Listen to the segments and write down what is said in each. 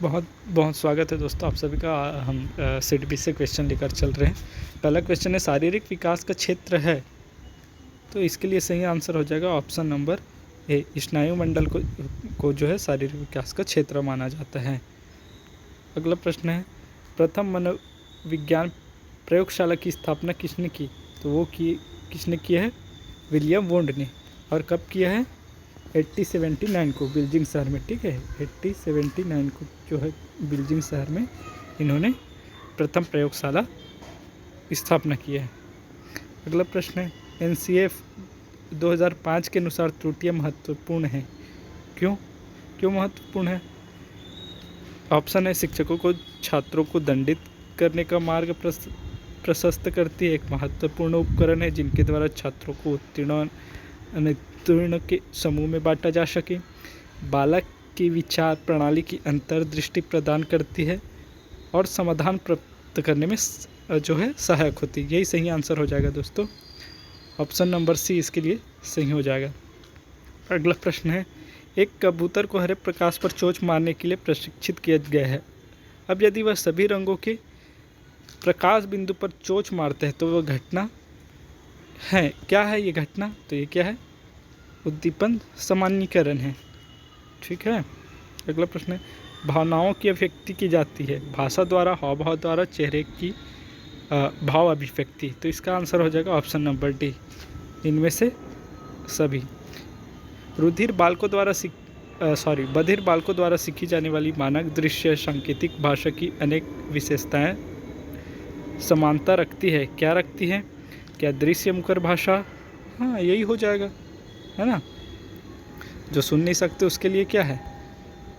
बहुत बहुत स्वागत है दोस्तों आप सभी का। हम सीडीपी से क्वेश्चन लेकर चल रहे हैं। पहला क्वेश्चन है शारीरिक विकास का क्षेत्र है, तो इसके लिए सही आंसर हो जाएगा ऑप्शन नंबर ए। स्नायुमंडल को जो है शारीरिक विकास का क्षेत्र माना जाता है। अगला प्रश्न है प्रथम मनोविज्ञान प्रयोगशाला की स्थापना किसने की? तो वो किसने किया है? विलियम वोंड ने। और कब किया है? 1879 को बीजिंग शहर में। ठीक है, 1879 को जो है बीजिंग शहर में इन्होंने प्रथम प्रयोगशाला स्थापना की है। अगला प्रश्न है एनसीएफ 2005 के अनुसार त्रुटियां महत्वपूर्ण हैं। क्यों महत्वपूर्ण है? ऑप्शन है शिक्षकों को छात्रों को दंडित करने का मार्ग प्रशस्त करती है, एक महत्वपूर्ण उपकरण है जिनके द्वारा छात्रों को उत्तीर्ण के समूह में बांटा जा सके, बालक की विचार प्रणाली की अंतर्दृष्टि प्रदान करती है और समाधान प्राप्त करने में जो है सहायक होती है। यही सही आंसर हो जाएगा दोस्तों। ऑप्शन नंबर सी इसके लिए सही हो जाएगा। अगला प्रश्न है एक कबूतर को हरे प्रकाश पर चोंच मारने के लिए प्रशिक्षित किया गया है। अब यदि वह सभी रंगों के प्रकाश बिंदु पर चोंच मारते हैं तो वह घटना है क्या है? ये घटना तो ये क्या है? उद्दीपन सामान्यीकरण है। ठीक है। अगला प्रश्न है भावनाओं की अभिव्यक्ति की जाती है भाषा द्वारा, हाव भाव द्वारा, चेहरे की भाव अभिव्यक्ति। तो इसका आंसर हो जाएगा ऑप्शन नंबर डी, इनमें से सभी। बधिर बालकों द्वारा सीखी जाने वाली मानक दृश्य सांकेतिक भाषा की अनेक विशेषताएं समानता रखती है। क्या रखती है? क्या दृश्य मुखर भाषा? हाँ, यही हो जाएगा, है ना। जो सुन नहीं सकते उसके लिए क्या है?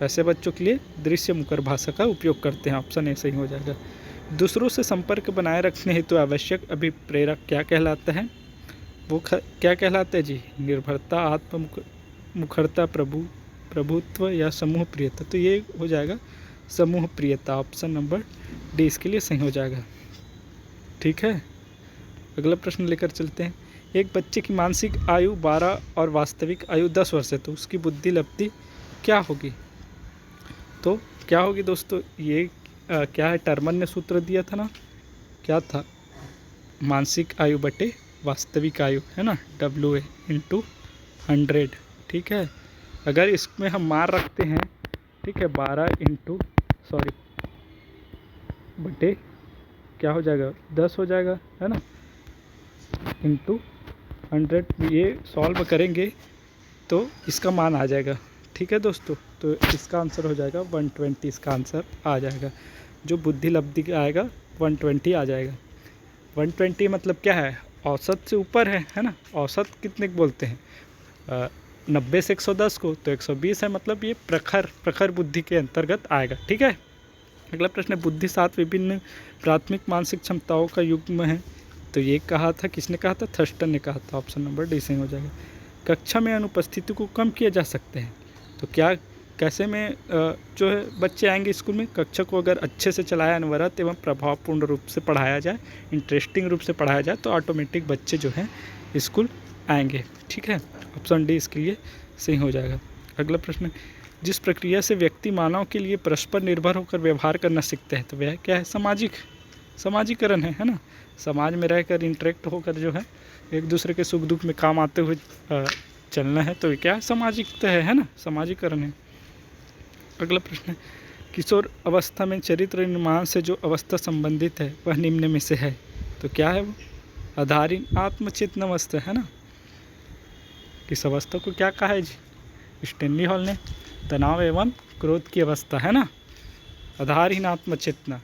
वैसे बच्चों के लिए दृश्य मुखर भाषा का उपयोग करते हैं। ऑप्शन ए सही हो जाएगा। दूसरों से संपर्क बनाए रखने हेतु आवश्यक अभिप्रेरक क्या कहलाता है? वो क्या कहलाता है जी? निर्भरता, आत्ममुखरता, प्रभुत्व या समूह प्रियता। तो ये हो जाएगा समूह प्रियता। ऑप्शन नंबर डी इसके लिए सही हो जाएगा। ठीक है। अगला प्रश्न लेकर चलते हैं। एक बच्चे की मानसिक आयु 12 और वास्तविक आयु 10 वर्ष है, तो उसकी बुद्धि लब्धि क्या होगी? तो क्या होगी दोस्तों? ये क्या है? टर्मन ने सूत्र दिया था ना, क्या था? मानसिक आयु बटे वास्तविक आयु, है ना, WA/100। ठीक है। अगर इसमें हम मान रखते हैं, ठीक है, 12 बटे क्या हो जाएगा? 10 हो जाएगा, है ना, इंटू 100। ये सॉल्व करेंगे तो इसका मान आ जाएगा। ठीक है दोस्तों, तो इसका आंसर हो जाएगा 120। इसका आंसर आ जाएगा, जो बुद्धि लब्धि आएगा 120 आ जाएगा। 120 मतलब क्या है? औसत से ऊपर है ना। औसत कितने बोलते हैं? 90 से 110 को, तो 120 है, मतलब ये प्रखर बुद्धि के अंतर्गत आएगा। ठीक है। अगला प्रश्न है बुद्धि 7 विभिन्न प्राथमिक मानसिक क्षमताओं का युग्म है। तो ये कहा था, किसने कहा था? थर्स्टन ने कहा था। ऑप्शन नंबर डी सही हो जाएगा। कक्षा में अनुपस्थिति को कम किया जा सकते हैं। तो कैसे में जो है बच्चे आएंगे स्कूल में? कक्षा को अगर अच्छे से चलाया, अनवरत एवं प्रभावपूर्ण रूप से पढ़ाया जाए, इंटरेस्टिंग रूप से पढ़ाया जाए, तो ऑटोमेटिक बच्चे जो हैं स्कूल आएंगे। ठीक है। ऑप्शन डी इसके लिए सही हो जाएगा। अगला प्रश्न, जिस प्रक्रिया से व्यक्ति मानव के लिए परस्पर निर्भर होकर व्यवहार करना सीखते हैं, तो वह क्या है? समाजीकरण है ना। समाज में रहकर इंटरेक्ट होकर जो है एक दूसरे के सुख दुख में काम आते हुए चलना है, तो क्या है? सामाजिकता है ना, समाजीकरण है। अगला प्रश्न है किशोर अवस्था में चरित्र निर्माण से जो अवस्था संबंधित है वह निम्न में से है। तो क्या है वो? आधारहीन आत्मचेतन अवस्था, है ना। किस अवस्था को क्या कहा है जी? स्टैनली हॉल ने तनाव एवं क्रोध की अवस्था, है ना। आधारहीन आत्मचेतना,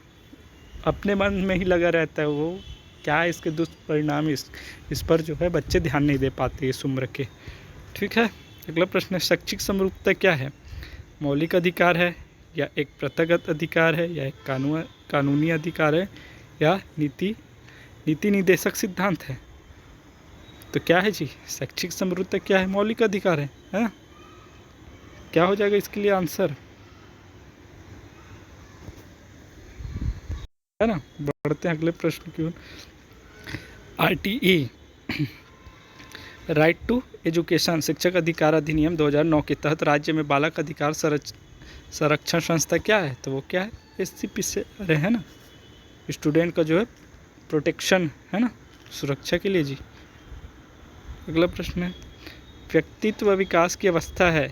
अपने मन में ही लगा रहता है वो। क्या है इसके दुष्परिणाम? इस पर जो है बच्चे ध्यान नहीं दे पाते इस उम्र के। ठीक है। अगला प्रश्न है शैक्षिक समरूपता क्या है? मौलिक अधिकार है, या एक प्रथागत अधिकार है, या एक कानूनी अधिकार है, या नीति निर्देशक सिद्धांत है? तो क्या है जी? शैक्षिक समरूपता क्या है? मौलिक अधिकार है ना। क्या हो जाएगा इसके लिए आंसर, है ना। बढ़ते हैं अगले प्रश्न की ओर। RTE राइट टू एजुकेशन शिक्षक अधिकार अधिनियम 2009 के तहत राज्य में बालक अधिकार संरक्षण संस्था क्या है, तो वो क्या है, SCP से अरे है ना, स्टूडेंट का जो है प्रोटेक्शन है ना, सुरक्षा के लिए जी। अगला प्रश्न है व्यक्तित्व विकास की अवस्था है,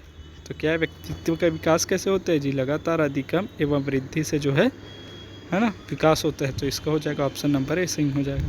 तो क्या है, व्यक्तित्व का विकास कैसे होता है जी, लगातार अधिगम एवं वृद्धि से जो है ना विकास होता है। तो इसका हो जाएगा ऑप्शन नंबर ए सही हो जाएगा।